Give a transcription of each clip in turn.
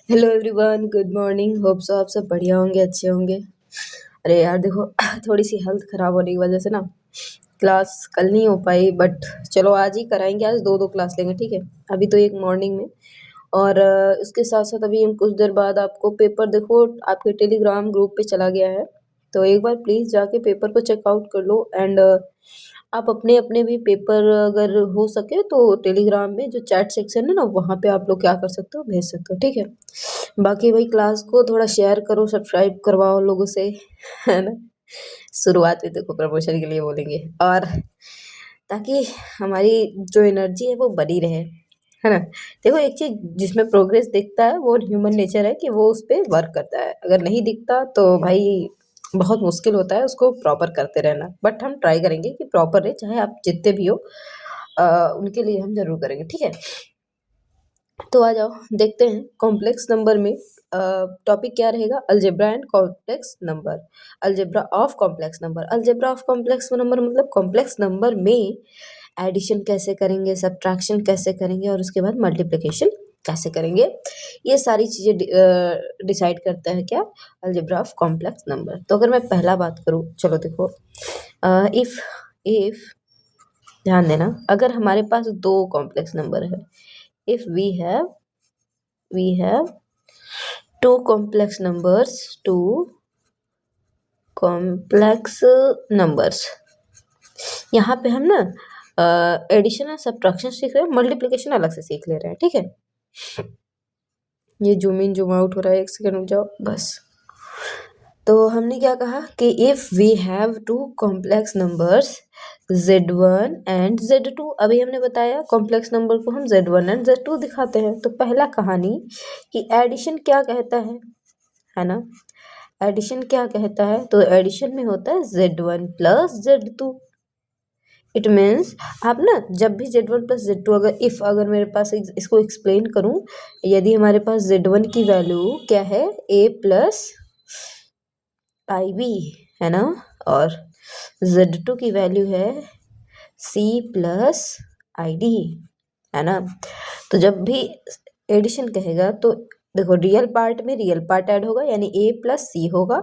Hello everyone, good morning. Hope so आप सब बढ़िया होंगे, अच्छे होंगे। अरे यार देखो, थोड़ी सी हेल्थ ख़राब होने की वजह से ना क्लास कल नहीं हो पाई, बट चलो आज ही कराएंगे। आज दो दो क्लास लेंगे, ठीक है। अभी तो एक मॉर्निंग में और उसके साथ साथ अभी हम कुछ देर बाद आपको पेपर देखो आपके टेलीग्राम ग्रुप पे चला गया है, तो एक बार प्लीज़ जाके पेपर को चेकआउट कर लो। एंड आप अपने अपने भी पेपर अगर हो सके तो टेलीग्राम में जो चैट सेक्शन है ना, वहाँ पे आप लोग क्या कर सकते हो, भेज सकते हो, ठीक है। बाकी भाई क्लास को थोड़ा शेयर करो, सब्सक्राइब करवाओ लोगों से, है ना। शुरुआत में देखो प्रमोशन के लिए बोलेंगे, और ताकि हमारी जो एनर्जी है वो बनी रहे, है ना। देखो एक चीज़ जिसमें प्रोग्रेस दिखता है वो ह्यूमन नेचर है कि वो उस पे वर्क करता है। अगर नहीं दिखता तो भाई बहुत मुश्किल होता है उसको प्रॉपर करते रहना, बट हम ट्राई करेंगे कि प्रॉपर रहे, चाहे आप जितने भी हो। उनके लिए हम ज़रूर करेंगे, ठीक है। तो आ जाओ देखते हैं कॉम्प्लेक्स नंबर में टॉपिक क्या रहेगा। Algebra and complex number, algebra of complex number. Algebra of complex number मतलब कॉम्प्लेक्स नंबर में एडिशन कैसे करेंगे, सब्ट्रैक्शन कैसे करेंगे, और उसके बाद मल्टीप्लिकेशन कैसे करेंगे। ये सारी चीज़ें डिसाइड करता है क्या, अलजेब्रा ऑफ कॉम्प्लेक्स नंबर। तो अगर मैं पहला बात करूँ, चलो देखो, इफ़ इफ़ ध्यान देना, अगर हमारे पास दो कॉम्प्लेक्स नंबर है, if we have two complex numbers, यहाँ पे हम ना एडिशन और सब्ट्रैक्शन सीख रहे हैं, मल्टीप्लिकेशन अलग से सीख ले रहे हैं, ठीक है। ये जूम इन जूम आउट हो रहा है, एक सेकंड रुक जाओ बस। तो हमने क्या कहा कि if we have two complex numbers z1 and z2, अभी हमने बताया कॉम्प्लेक्स नंबर को हम z1 एंड z2 दिखाते हैं। तो पहला कहानी कि एडिशन क्या कहता है ना। एडिशन क्या कहता है, तो एडिशन में होता है z1 plus z2। It means आप ना जब भी z1 प्लस z2, अगर मेरे पास इसको एक्सप्लेन करूं, यदि हमारे पास z1 की वैल्यू क्या है, a प्लस आई बी, है ना, और z2 की वैल्यू है c प्लस आई डी, है ना। तो जब भी एडिशन कहेगा तो देखो रियल पार्ट में रियल पार्ट ऐड होगा, यानी a प्लस सी होगा,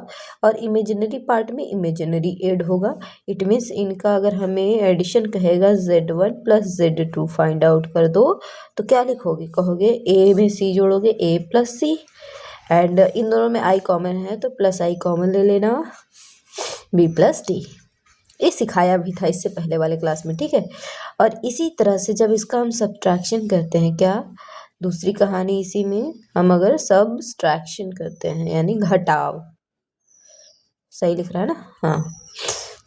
और इमेजिनरी पार्ट में इमेजिनरी ऐड होगा। इट मीन्स इनका अगर हमें एडिशन कहेगा z1 plus z2 find out कर दो, तो क्या लिखोगे, कहोगे a में c जोड़ोगे a प्लस सी, एंड इन दोनों में i कॉमन है तो प्लस i कॉमन ले लेना, b प्लस डी। ये सिखाया भी था इससे पहले वाले क्लास में, ठीक है। और इसी तरह से जब इसका हम सब्ट्रैक्शन करते हैं, क्या दूसरी कहानी इसी में, हम अगर सब्ट्रैक्शन करते हैं यानी घटाव, सही लिख रहा है ना, हाँ।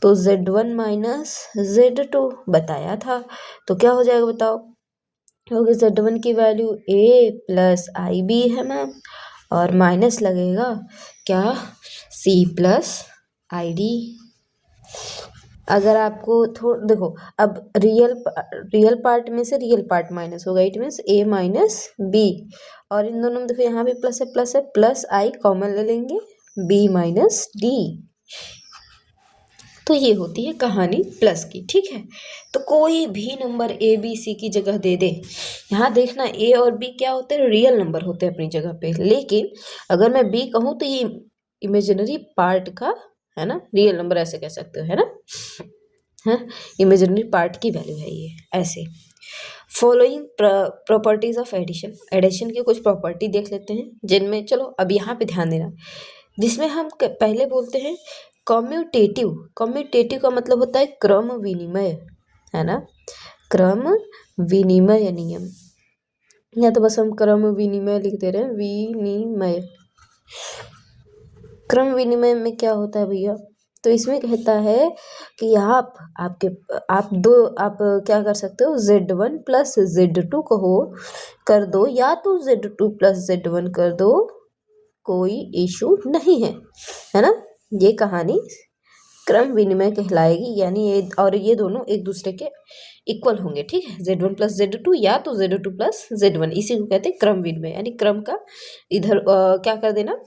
तो z1 माइनस z2 बताया था, तो क्या हो जाएगा बताओ, क्योंकि z1 की value a plus I B है मैम, और माइनस लगेगा क्या, c प्लस आई डी। अगर आपको थोड़ा देखो, अब रियल पार्ट में से रियल पार्ट माइनस होगा, it means a minus B, और इन दोनों में देखो यहाँ भी प्लस है, प्लस आई कॉमन ले लेंगे, b माइनस डी। तो ये होती है कहानी प्लस की, ठीक है। तो कोई भी नंबर ए बी सी की जगह दे दे, यहाँ देखना ए और बी क्या होते हैं, रियल नंबर होते हैं अपनी जगह पे, लेकिन अगर मैं बी कहूँ तो ये इमेजिनरी पार्ट का है ना, रियल नंबर ऐसे कह सकते हो, है ना, है इमेजिनरी पार्ट की वैल्यू है ये, ऐसे। Following properties of addition, addition की कुछ प्रॉपर्टी देख लेते हैं, जिनमें चलो अब यहाँ पे ध्यान देना, जिसमें हम पहले बोलते हैं कम्यूटेटिव। कम्यूटेटिव का मतलब होता है क्रम विनिमय, है ना, क्रम विनिमय नियम, या तो बस हम क्रम विनिमय लिख दे रहे हैं, विनिमय। क्रम विनिमय में क्या होता है भैया, तो इसमें कहता है कि आप क्या कर सकते हो, z1 प्लस z2 कहो कर दो, या तो z2 प्लस z1 कर दो, कोई इशू नहीं है ना। ये कहानी क्रम विनिमय कहलाएगी, यानी ये दोनों एक दूसरे के इक्वल होंगे, ठीक है। z1 प्लस z2 या तो z2 प्लस z1, इसी को कहते हैं क्रम विनिमय, यानी क्रम का इधर क्या कर देना,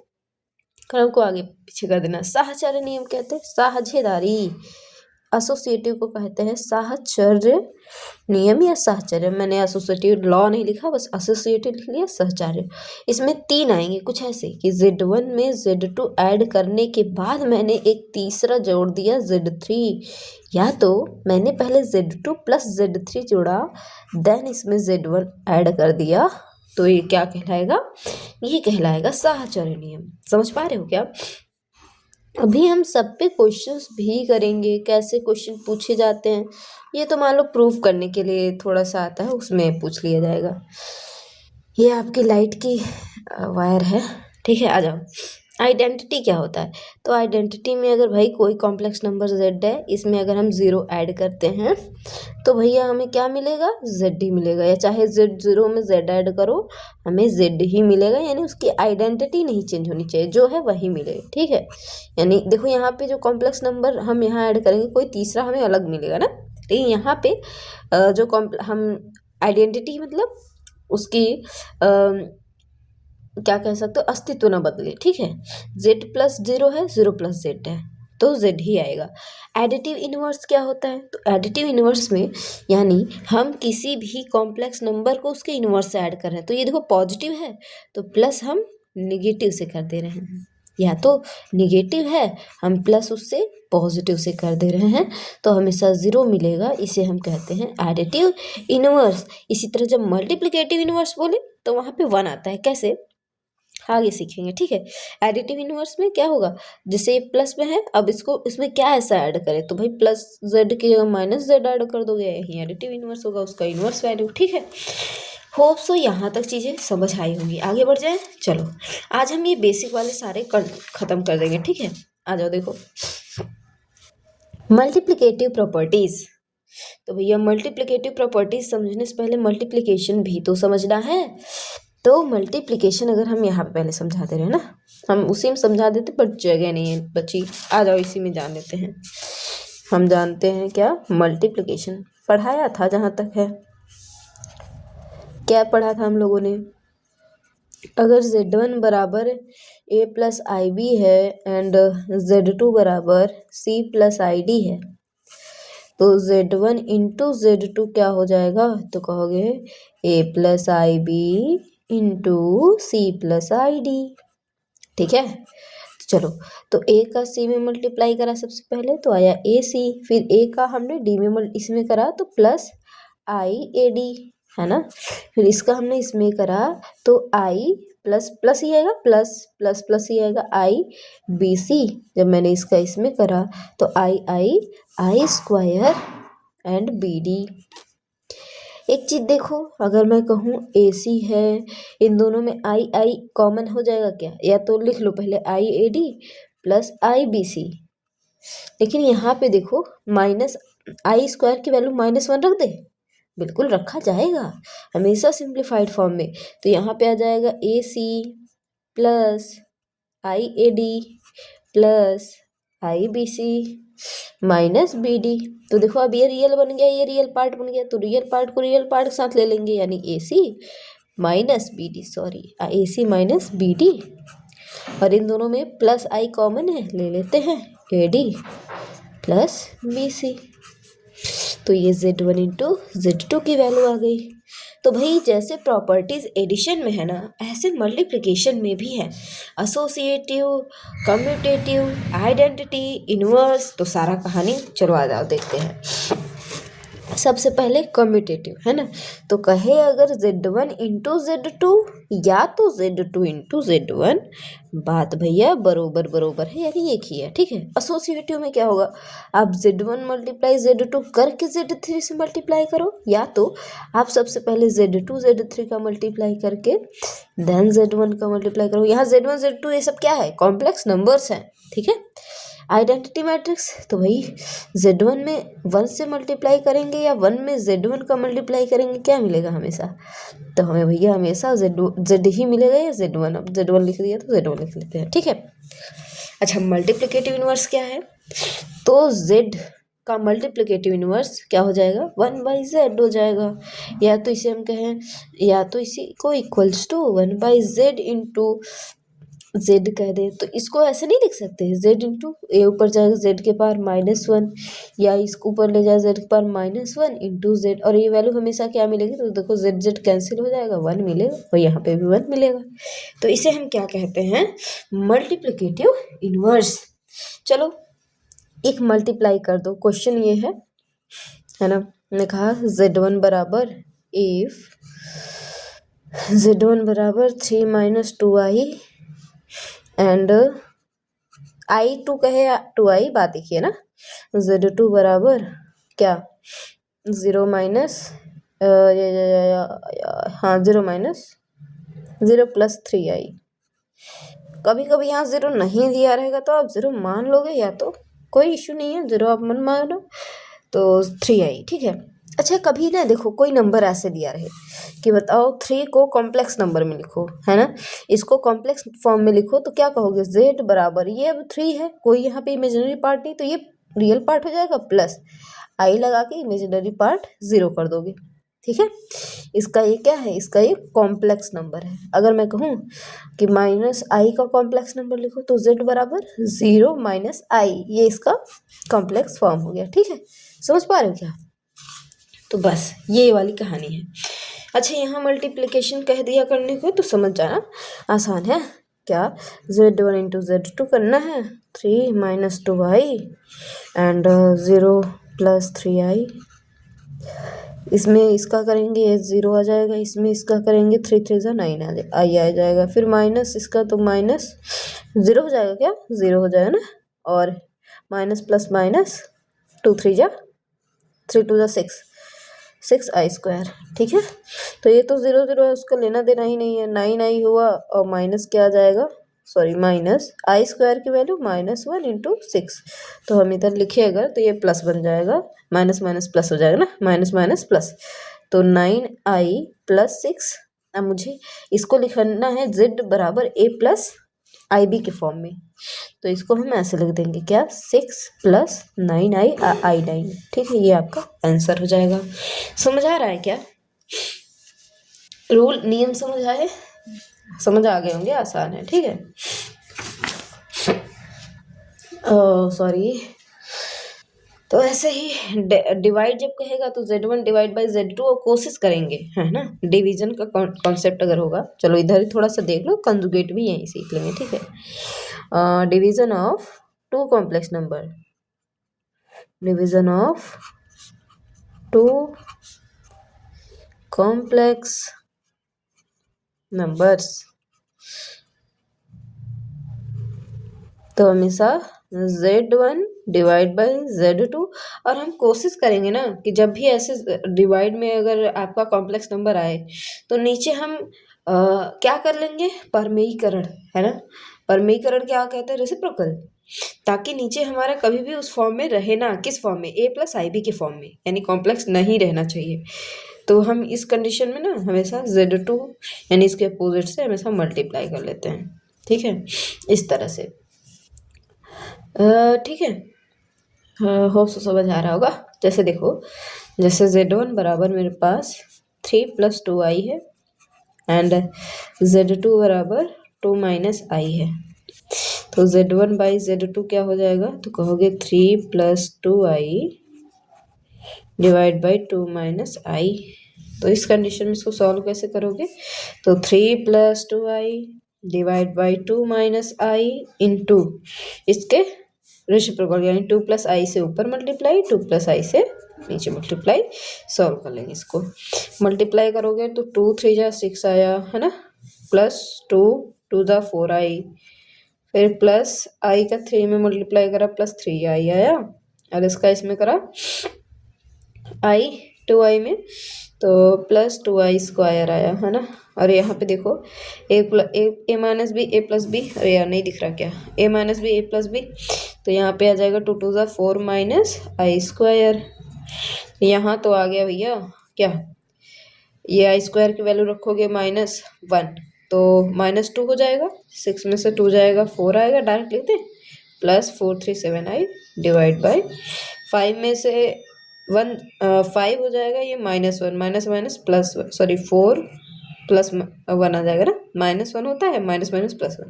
क्रम को आगे पीछे कर देना। साहचर्य नियम कहते हैं साझेदारी, एसोसिएटिव को कहते हैं साहचर्य नियम या साहचर्य। मैंने एसोसिएटिव लॉ नहीं लिखा, बस एसोसिएटिव लिख लिया, साहचर्य। इसमें 3 आएंगे कुछ ऐसे कि Z1 में Z2 ऐड करने के बाद मैंने एक तीसरा जोड़ दिया Z3, या तो मैंने पहले Z2 प्लस Z3 जोड़ा देन इसमें Z1 ऐड कर दिया, तो ये क्या कहलाएगा? ये कहलाएगा साहचर्य नियम। समझ पा रहे हो क्या? अभी हम सब पे क्वेश्चंस भी करेंगे, कैसे क्वेश्चन पूछे जाते हैं ये तो मान लो प्रूव करने के लिए थोड़ा सा आता है, उसमें पूछ लिया जाएगा। ये आपकी लाइट की वायर है, ठीक है। आ जाओ, आइडेंटिटी क्या होता है? तो आइडेंटिटी में अगर भाई कोई कॉम्प्लेक्स नंबर z है, इसमें अगर हम 0 ऐड करते हैं तो भैया हमें क्या मिलेगा? z ही मिलेगा, या चाहे z0 में z ऐड करो हमें z ही मिलेगा, यानी उसकी आइडेंटिटी नहीं चेंज होनी चाहिए, जो है वही मिलेगा, ठीक है। यानी देखो यहाँ पे जो कॉम्प्लेक्स नंबर हम यहाँ ऐड करेंगे कोई तीसरा हमें अलग मिलेगा ना, लेकिन यहाँ पे जो हम आइडेंटिटी मतलब उसकी क्या कह सकते हो, अस्तित्व ना बदले, ठीक है। z+0 है, 0+z है, तो z ही आएगा। एडिटिव इनवर्स क्या होता है? तो एडिटिव इनवर्स में यानी हम किसी भी कॉम्प्लेक्स नंबर को उसके इनवर्स से ऐड कर रहे हैं, तो ये देखो पॉजिटिव है तो प्लस हम निगेटिव से कर दे रहे हैं, या तो निगेटिव है हम प्लस उससे पॉजिटिव से कर दे रहे हैं, तो हमेशा 0 मिलेगा, इसे हम कहते हैं एडिटिव इनवर्स। इसी तरह जब मल्टीप्लिकेटिव इनवर्स बोले तो वहाँ पे 1 आता है, कैसे आगे सीखेंगे, ठीक है। एडिटिव इनवर्स में क्या होगा? जैसे प्लस में है, अब इसको इसमें क्या ऐसा ऐड करें, तो भाई प्लस z के माइनस z ऐड कर दोगे, यही एडिटिव इनवर्स होगा, उसका इनवर्स वैल्यू, ठीक है। होप सो यहाँ तक चीज़ें समझ आई होंगी। आगे बढ़ जाए, चलो आज हम ये बेसिक वाले सारे खत्म कर देंगे, ठीक है। आ जाओ, देखो मल्टीप्लिकेटिव प्रॉपर्टीज। तो भैया मल्टीप्लिकेटिव प्रॉपर्टीज समझने से पहले मल्टीप्लिकेशन भी तो समझना है। तो मल्टीप्लिकेशन अगर हम यहाँ पे पहले समझा दे रहे हैं ना, हम उसी में समझा देते पर जगह नहीं है बच्ची, आ जाओ इसी में जान लेते हैं। हम जानते हैं क्या? मल्टीप्लिकेशन पढ़ाया था जहाँ तक है, क्या पढ़ा था हम लोगों ने? अगर Z1 बराबर a+ib है एंड Z2 बराबर c+id है, तो Z1 इंटू Z2 क्या हो जाएगा? तो कहोगे a+ib इंटू c+id, ठीक है। तो चलो, तो a का c में मल्टीप्लाई करा सबसे पहले तो आया ac, फिर a का हमने d में इसमें करा तो प्लस iad, है ना। फिर इसका हमने इसमें करा तो i प्लस प्लस ही आएगा, प्लस प्लस प्लस ही आएगा, आई बी सी। जब मैंने इसका इसमें करा तो आई स्क्वायर एंड बी डी। एक चीज़ देखो, अगर मैं कहूँ ए सी है, इन दोनों में आई कॉमन हो जाएगा क्या? या तो लिख लो पहले i a D plus I b c, लेकिन यहाँ पे देखो माइनस आई स्क्वायर की वैल्यू -1 रख दे, बिल्कुल रखा जाएगा हमेशा सिंप्लीफाइड फॉर्म में। तो यहाँ पे आ जाएगा a c plus i a D plus I b c minus b d. तो देखो अब ये रियल बन गया, ये रियल पार्ट बन गया, तो रियल पार्ट को रियल पार्ट के साथ ले लेंगे, यानी ए सी माइनस बी डी, सॉरी ए सी माइनस बी डी, और इन दोनों में प्लस आई कॉमन है, ले लेते हैं A D plus B C. तो ये Z1 इंटू Z2 की वैल्यू आ गई। तो भाई जैसे प्रॉपर्टीज एडिशन में है ना, ऐसे मल्टीप्लिकेशन में भी है, एसोसिएटिव, कम्यूटेटिव, आइडेंटिटी, इनवर्स, तो सारा कहानी चलो आ जाओ देखते हैं। सबसे पहले कम्यूटेटिव है ना, तो कहे अगर Z1 इंटू Z2 या तो Z2 इंटू Z1, बात भैया बरोबर बरोबर है, यानी एक ही है, ठीक है। एसोसिएटिव में क्या होगा? आप Z1 मल्टीप्लाई Z2 करके Z3 से मल्टीप्लाई करो, या तो आप सबसे पहले Z2 Z3 का मल्टीप्लाई करके देन Z1 का मल्टीप्लाई करो। यहाँ Z1 Z2 ये सब क्या है? कॉम्प्लेक्स नंबर्स हैं, ठीक है। आइडेंटिटी मैट्रिक्स, तो भाई Z1 में 1 से मल्टीप्लाई करेंगे या 1 में Z1 का मल्टीप्लाई करेंगे, क्या मिलेगा हमेशा? तो हमें भैया हमेशा Z ही मिलेगा या Z1, अब Z1 लिख दिया तो Z1 लिख लेते हैं, ठीक है। अच्छा, मल्टीप्लिकेटिव इनवर्स क्या है? तो Z का मल्टीप्लिकेटिव इनवर्स क्या हो जाएगा? 1/z हो जाएगा, या तो इसे हम कहें, या तो इसी को equals to 1/z into z कह दे तो इसको ऐसे नहीं लिख सकते z इंटू ए ऊपर जाएगा z के पावर -1 या इसको ऊपर ले जाए z के पावर -1 इंटू z और ये वैल्यू हमेशा क्या मिलेगी तो देखो z कैंसिल हो जाएगा 1 मिलेगा और यहाँ पे भी 1 मिलेगा। तो इसे हम क्या कहते हैं मल्टीप्लिकेटिव इनवर्स। चलो एक मल्टीप्लाई कर दो। क्वेश्चन ये है ना, मैंने कहा z1 बराबर इफ z1 बराबर 3 - 2i एंड i2 कहे 2i बात देखिए ना, z2 बराबर क्या 0 माइनस हाँ 0 माइनस 0 प्लस 3i। कभी कभी यहाँ 0 नहीं दिया रहेगा तो आप 0 मान लोगे या तो कोई इशू नहीं है, 0 आप मन मानो तो 3i ठीक है। अच्छा कभी ना देखो कोई नंबर ऐसे दिया रहे कि बताओ 3 को कॉम्प्लेक्स नंबर में लिखो, है ना, इसको कॉम्प्लेक्स फॉर्म में लिखो तो क्या कहोगे z बराबर ये अब 3 है, कोई यहाँ पे इमेजिनरी पार्ट नहीं तो ये रियल पार्ट हो जाएगा प्लस i लगा के इमेजिनरी पार्ट 0 कर दोगे, ठीक है। इसका ये क्या है, इसका ये कॉम्प्लेक्स नंबर है। अगर मैं कहूँ कि -i का कॉम्प्लेक्स नंबर लिखो तो z बराबर 0 माइनस i, ये इसका कॉम्प्लेक्स फॉर्म हो गया, ठीक है। समझ पा रहे हो क्या? तो बस ये वाली कहानी है। अच्छा यहाँ मल्टीप्लिकेशन कह दिया करने को तो समझ जाना आसान है। क्या z1 इंटू z2 करना है 3 - 2i एंड 0 प्लस 3i। इसमें इसका करेंगे 0 आ जाएगा, इसमें इसका करेंगे 3 3 जा 9 आ जाएगा, फिर माइनस इसका तो माइनस 0 हो जाएगा, क्या 0 हो जाएगा ना, और माइनस प्लस माइनस 2 3 जा 3 2 जा 6i², ठीक है। तो ये तो 0 0 है, उसका लेना देना ही नहीं है, 9i हुआ और माइनस क्या आ जाएगा, सॉरी माइनस i² की वैल्यू -1 इंटू 6, तो हम इधर लिखे अगर तो ये प्लस बन जाएगा, माइनस माइनस प्लस हो जाएगा ना, माइनस माइनस प्लस, तो 9i प्लस 6। अब मुझे इसको लिखना है z बराबर a प्लस ib के फॉर्म में, तो इसको हम ऐसे लिख देंगे क्या 6 प्लस 9i i9, ठीक है, ये आपका आंसर हो जाएगा। समझ आ रहा है क्या? रूल नियम समझ आए, समझ आ गए होंगे, आसान है, ठीक है। सॉरी, तो ऐसे ही डिवाइड जब कहेगा तो z1 डिवाइड बाई z2 और कोशिश करेंगे, है ना, डिवीजन का कॉन्सेप्ट अगर होगा, चलो इधर ही थोड़ा सा देख लो, कंजुगेट भी यहीं सीख लेंगे, ठीक है। Division of two complex number, division of two complex numbers, तो हमेशा z1 डिवाइड बाई z2, और हम कोशिश करेंगे ना कि जब भी ऐसे डिवाइड में अगर आपका कॉम्प्लेक्स नंबर आए तो नीचे हम क्या कर लेंगे, परमेयीकरण, है ना, परमेयीकरण क्या कहते हैं, रेसिप्रोकल, ताकि नीचे हमारा कभी भी उस फॉर्म में रहे ना, किस फॉर्म में, a प्लस ib के फॉर्म में, यानी कॉम्प्लेक्स नहीं रहना चाहिए। तो हम इस कंडीशन में ना हमेशा z2 यानी इसके अपोजिट से हमेशा मल्टीप्लाई कर लेते हैं, ठीक है, इस तरह से, ठीक है। होप सो समझ आ रहा होगा। जैसे देखो, जैसे z1 बराबर मेरे पास 3 + 2i है एंड z2 बराबर 2 - i है, तो z1 बाई z2 क्या हो जाएगा, तो कहोगे 3 + 2i डिवाइड बाई 2 - i। तो इस कंडीशन में इसको सॉल्व कैसे करोगे, तो 3 + 2i divide by 2 - i into इसके रेसिप्रोकल, यानी 2 + i से ऊपर मल्टीप्लाई, 2 + i से नीचे मल्टीप्लाई, सॉल्व कर लेंगे इसको। मल्टीप्लाई करोगे तो 2 3 जा 6 आया, है ना, प्लस 2 2 जा 4i, फिर प्लस i का 3 में मल्टीप्लाई करा प्लस 3i आया, और इसका इसमें करा i 2i में तो प्लस 2i² आया, है ना। और यहाँ पे देखो a minus B a plus B, अरे यार नहीं दिख रहा क्या, a minus B a plus B, तो यहाँ पे आ जाएगा 2 2 जा 4 - i²। यहाँ तो आ गया भैया क्या, ये i² की वैल्यू रखोगे -1 तो -2 हो जाएगा, 6 में से 2 जाएगा 4 आएगा, डायरेक्ट लिखते हैं, प्लस 4 3 7i डिवाइड बाई 5 में से 1 5 हो जाएगा, ये -1 माइनस माइनस प्लस, सॉरी 4 +1 आ जाएगा ना, -1 होता है, माइनस माइनस +1,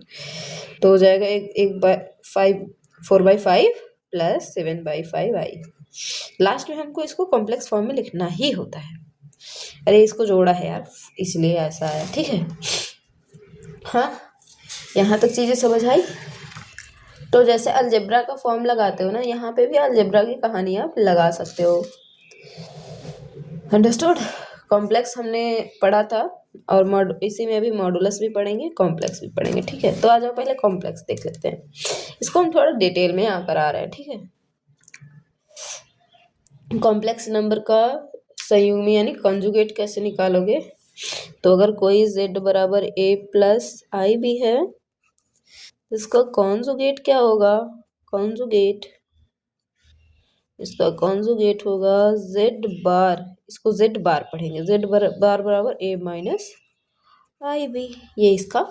तो हो जाएगा 4/5 प्लस 7/5i। लास्ट में हमको इसको कॉम्प्लेक्स फॉर्म में लिखना ही होता है। अरे इसको जोड़ा है यार, इसलिए ऐसा है, ठीक है। हाँ, यहाँ तक चीज़ें समझ आई। तो जैसे अलजेब्रा का फॉर्म लगाते हो ना, यहाँ पे भी अलजेब्रा की कहानी आप लगा सकते हो। अंडरस्टूड। कॉम्प्लेक्स हमने पढ़ा था, और इसी में अभी मॉडुलस भी पढ़ेंगे, कॉम्प्लेक्स भी पढ़ेंगे, ठीक है। तो आ जाओ पहले कॉम्प्लेक्स देख लेते हैं। इसको हम थोड़ा डिटेल में आकर आ रहे हैं, ठीक है। कॉम्प्लेक्स नंबर का संयुग्मी यानी कॉन्जुगेट कैसे निकालोगे? तो अगर कोई z बराबर a प्लस आई भी है, इसका कॉन्जुगेट क्या होगा? कॉन्जुगेट, इसका कॉन्जुगेट होगा z बार, इसको z बार पढ़ेंगे, z बार बराबर a माइनस आई बी, ये इसका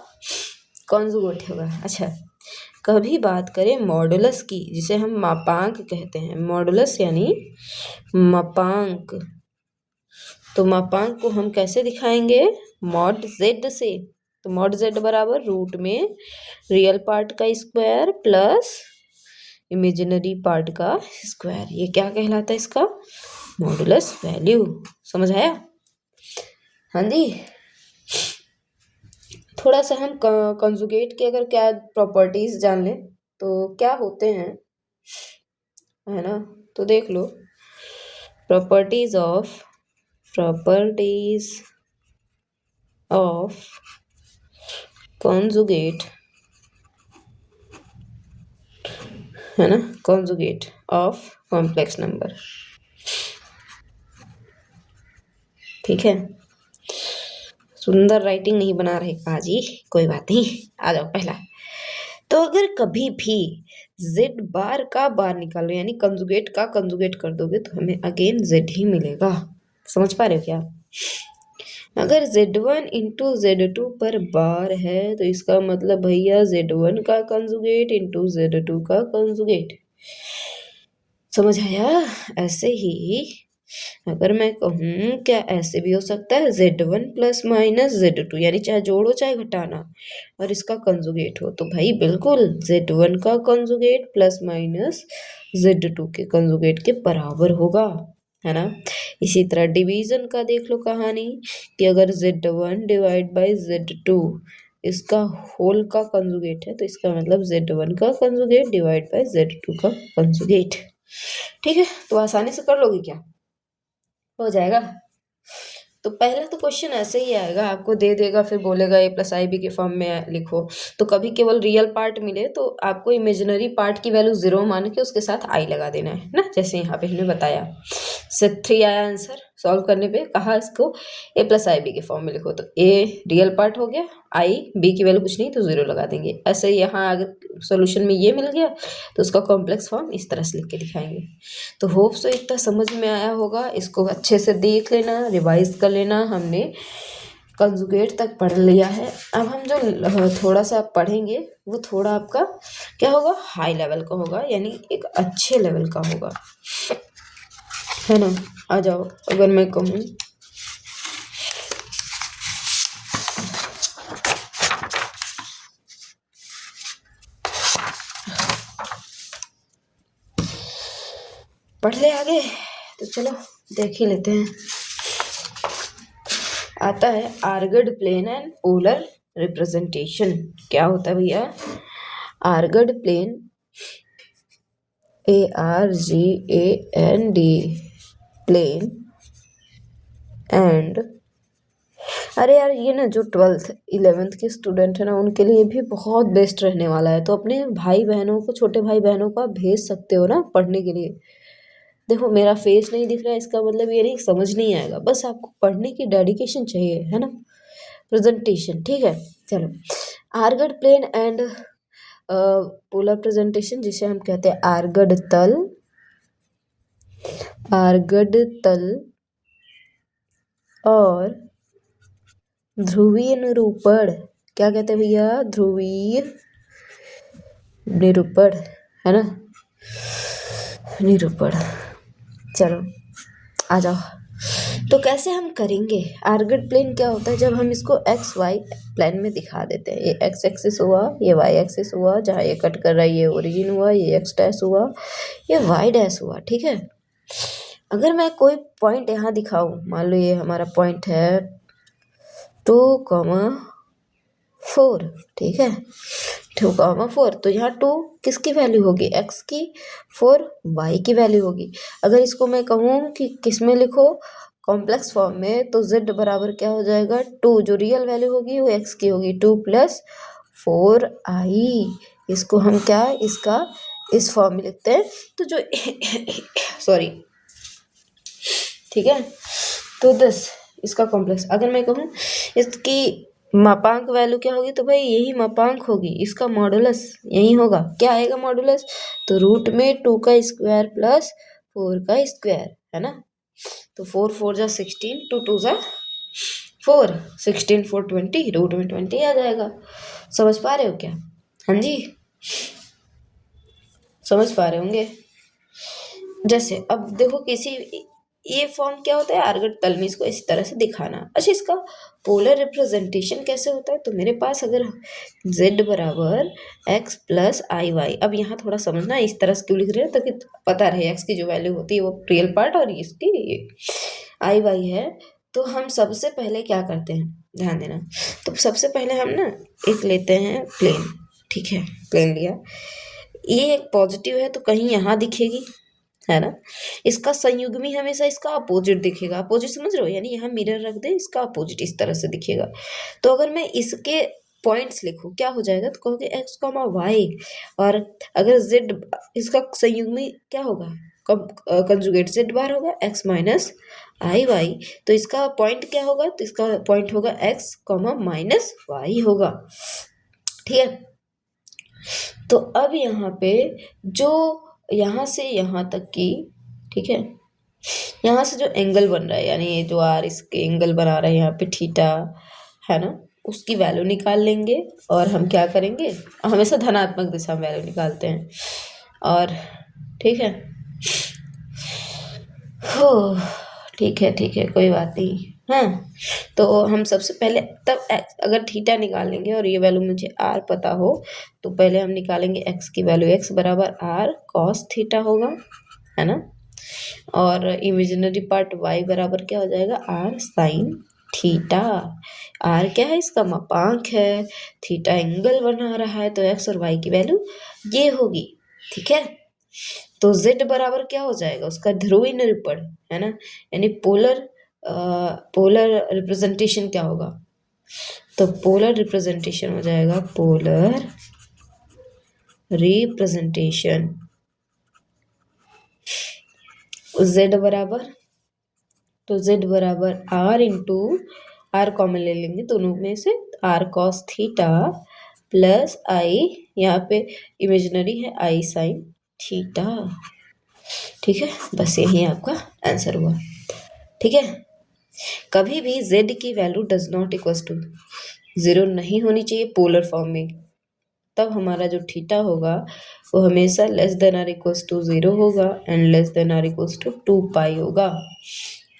कॉन्जुगेट होगा। अच्छा, कभी बात करें मॉडुलस की, जिसे हम मापांक कहते हैं, मॉडुलस यानी मापांक, तो मापांक को हम कैसे दिखाएंगे? मॉड z से। तो मॉड z बराबर रूट में रियल पार्ट का स्क्वायर प्लस इमेजिनरी पार्ट का स्क्वायर, ये क्या कहलाता है? इसका मॉडुलस वैल्यू। समझ आया? हाँ जी। थोड़ा सा हम कंजुगेट के अगर क्या प्रॉपर्टीज जान लें तो क्या होते हैं, है ना, तो देख लो। प्रॉपर्टीज ऑफ कंजुगेट, है ना, कंजुगेट ऑफ कॉम्प्लेक्स नंबर, ठीक है। सुंदर राइटिंग नहीं बना रहे काजी, कोई बात नहीं। आ जाओ पहला। तो अगर कभी भी z बार का बार निकालो, यानी कंजुगेट का कंजुगेट कर दोगे, तो हमें अगेन z ही मिलेगा। समझ पा रहे हो क्या? अगर z1 इंटू z2 पर बार है, तो इसका मतलब भैया z1 का कंजुगेट इंटू z2 का कंजुगेट। समझ आया? ऐसे ही अगर मैं कहूँ, क्या ऐसे भी हो सकता है z1 प्लस माइनस z2, यानी चाहे जोड़ो चाहे घटाना, और इसका कंजुगेट हो, तो भाई बिल्कुल z1 का कंजुगेट प्लस माइनस z2 के कंजुगेट के बराबर होगा, है ना। इसी तरह डिवीजन का देख लो कहानी, कि अगर z1 डिवाइड बाई z2 इसका होल का कंजुगेट है, तो इसका मतलब z1 का कंजुगेट डिवाइड बाई z2 का कंजुगेट, ठीक है। तो आसानी से कर लोगे क्या? हो जाएगा। तो पहला तो क्वेश्चन ऐसे ही आएगा, आपको दे देगा, फिर बोलेगा a प्लस आई बी के फॉर्म में लिखो, तो कभी केवल रियल पार्ट मिले तो आपको इमेजिनरी पार्ट की वैल्यू 0 मान के उसके साथ i लगा देना है ना, जैसे यहाँ पे हमने बताया। सेट 3 आया आंसर सॉल्व करने पे, कहा इसको a प्लस आई बी के फॉर्म में लिखो, तो a रियल पार्ट हो गया, i b की वैल्यू कुछ नहीं तो 0 लगा देंगे। ऐसे ही यहाँ अगर सोल्यूशन में ये मिल गया तो उसका कॉम्प्लेक्स फॉर्म इस तरह से लिख के दिखाएंगे। तो होप सो इतना समझ में आया होगा, इसको अच्छे से देख लेना, रिवाइज कर लेना। हमने कंजुगेट तक पढ़ लिया है, अब हम जो थोड़ा सा पढ़ेंगे वो थोड़ा आपका क्या होगा, हाई लेवल का होगा, यानी एक अच्छे लेवल का होगा, है ना। आ जाओ, अगर मैं कहूँ पढ़ ले आगे, तो चलो देख ही लेते हैं। आता है आर्गड प्लेन एंड पोलर रिप्रेजेंटेशन। क्या होता है भैया? आर्गड प्लेन, ARGAND प्लेन एंड, अरे यार ये ना जो 12th 11th के स्टूडेंट है ना, उनके लिए भी बहुत बेस्ट रहने वाला है। तो अपने भाई बहनों को, छोटे भाई बहनों को आप भेज सकते हो ना पढ़ने के लिए। देखो मेरा फेस नहीं दिख रहा है, इसका मतलब ये नहीं समझ नहीं आएगा, बस आपको पढ़ने की डेडिकेशन चाहिए, है ना, प्रेजेंटेशन, ठीक है। चलो, आर्गड प्लेन एंड पोलर प्रेजेंटेशन, जिसे हम कहते हैं आर्गड तल, आर्गड तल और ध्रुवीय निरूपण। क्या कहते हैं भैया? ध्रुवीय निरूपण, है ना, निरूपण। चलो आ जाओ, तो कैसे हम करेंगे? आर्गेट प्लेन क्या होता है? जब हम इसको एक्स वाई प्लेन में दिखा देते हैं, ये एक्स एक्सिस हुआ, ये वाई एक्सिस हुआ, जहाँ ये कट कर रहा है ये ओरिजिन हुआ, ये एक्स डैश हुआ, ये वाई डैश हुआ, ठीक है। अगर मैं कोई पॉइंट यहाँ दिखाऊँ, मान लो ये हमारा पॉइंट है 2,4, ठीक है, 2,4, तो यहाँ 2 किसकी वैल्यू होगी? एक्स की, 4 वाई की वैल्यू होगी। अगर इसको मैं कहूँ कि किस में लिखो, कॉम्प्लेक्स फॉर्म में, तो z बराबर क्या हो जाएगा? 2, जो रियल वैल्यू होगी वो x की होगी, 2 + 4i। इसको हम क्या, इसका इस फॉर्म में लिखते हैं। तो जो सॉरी, ठीक है, तो 10 इसका कॉम्प्लेक्स, अगर मैं कहूँ इसकी मापांक वैल्यू क्या होगी, तो भाई यही मापांक होगी, इसका मॉडुलस यही होगा। क्या आएगा मॉडुलस? तो रूट में 2 का स्क्वायर प्लस 4 का स्क्वायर, है ना। तो 4 4 जा 16, 2 2 जा 4, 16 4 20, रूट में 20 आ जाएगा। समझ पा रहे हो क्या? हाँ जी, समझ पा रहे होंगे। जैसे अब देखो किसी, ये फॉर्म क्या होता है? आर्गेट तल में इसको इस तरह से दिखाना। अच्छा, इसका पोलर रिप्रेजेंटेशन कैसे होता है? तो मेरे पास अगर z बराबर x प्लस आई वाई, अब यहाँ थोड़ा समझना इस तरह से क्यों लिख रहे हैं, ताकि पता रहे x की जो वैल्यू होती है वो रियल पार्ट और इसकी आई वाई है। तो हम सबसे पहले क्या करते हैं, ध्यान देना। तो सबसे पहले हम ना एक लेते हैं प्लेन, ठीक है, प्लेन लिया, ये एक पॉजिटिव है तो कहीं यहाँ दिखेगी, है ना। इसका संयुग्मी हमेशा इसका अपोजिट दिखेगा। अपोजिट समझ रहे हो? यानी यहाँ मिरर रख दे, इसका अपोजिट इस तरह से दिखेगा। तो अगर मैं इसके पॉइंट्स लिखूँ क्या हो जाएगा? तो कहोगे एक्स कॉमा वाई, और अगर जेड, इसका संयुग्मी क्या होगा? कंजुगेट जेड बार होगा, एक्स माइनस आई वाई। तो इसका पॉइंट क्या होगा? तो इसका पॉइंट होगा एक्स कॉमा माइनस वाई होगा, ठीक है। तो अब यहाँ पे जो यहाँ से यहाँ तक की, ठीक है, यहाँ से जो एंगल बन रहा है, यानी ये जो आर इसके एंगल बना रहा है यहाँ पे थीटा, है ना, उसकी वैल्यू निकाल लेंगे। और हम क्या करेंगे, हमेशा धनात्मक दिशा में वैल्यू निकालते हैं, और ठीक है, हो, ठीक है, कोई बात नहीं। हाँ, तो हम सबसे पहले तब अगर थीटा निकाल लेंगे और ये वैल्यू मुझे आर पता हो, तो पहले हम निकालेंगे एक्स की वैल्यू, एक्स बराबर आर कॉस थीटा होगा, है ना। और इमेजिनरी पार्ट वाई बराबर क्या हो जाएगा? Are sine theta. आर क्या है? इसका मापांक है, थीटा एंगल बना रहा है, तो एक्स और वाई की वैल्यू ये होगी, ठीक है। तो z बराबर क्या हो जाएगा? उसका ध्रुवीय निरूपण, है ना, यानी पोलर रिप्रेजेंटेशन क्या होगा? तो पोलर रिप्रेजेंटेशन हो जाएगा, पोलर रिप्रेजेंटेशन z बराबर, तो z बराबर आर इंटू, आर कॉमन ले लेंगे दोनों में से, आर कॉस थीटा प्लस आई, यहाँ पे इमेजिनरी है, आई साइन थीटा, ठीक है। बस यही आपका आंसर हुआ, ठीक है। कभी भी z की value does not equals to 0 नहीं होनी चाहिए पोलर फॉर्म में, तब हमारा जो थीटा होगा वो हमेशा less than or equals to 0 होगा and less than or equals to 2 pi होगा,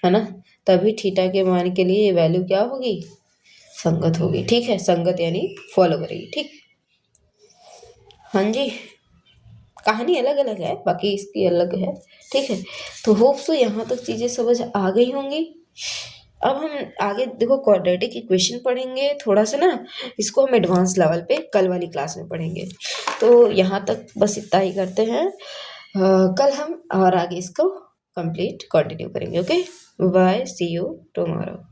है ना। तभी थीटा के मान के लिए ये वैल्यू क्या होगी? संगत होगी, ठीक है, संगत यानी फॉलो करेगी, ठीक। हाँ जी, कहानी अलग अलग है, बाकी इसकी अलग है, ठीक है। तो होप सो यहाँ तक चीज़ें समझ आ गई होंगी। अब हम आगे देखो क्वाड्रेटिक इक्वेशन पढ़ेंगे थोड़ा सा ना, इसको हम एडवांस लेवल पे कल वाली क्लास में पढ़ेंगे। तो यहाँ तक बस इतना ही करते हैं, कल हम और आगे इसको कंप्लीट कंटिन्यू करेंगे। Okay, bye, see you tomorrow.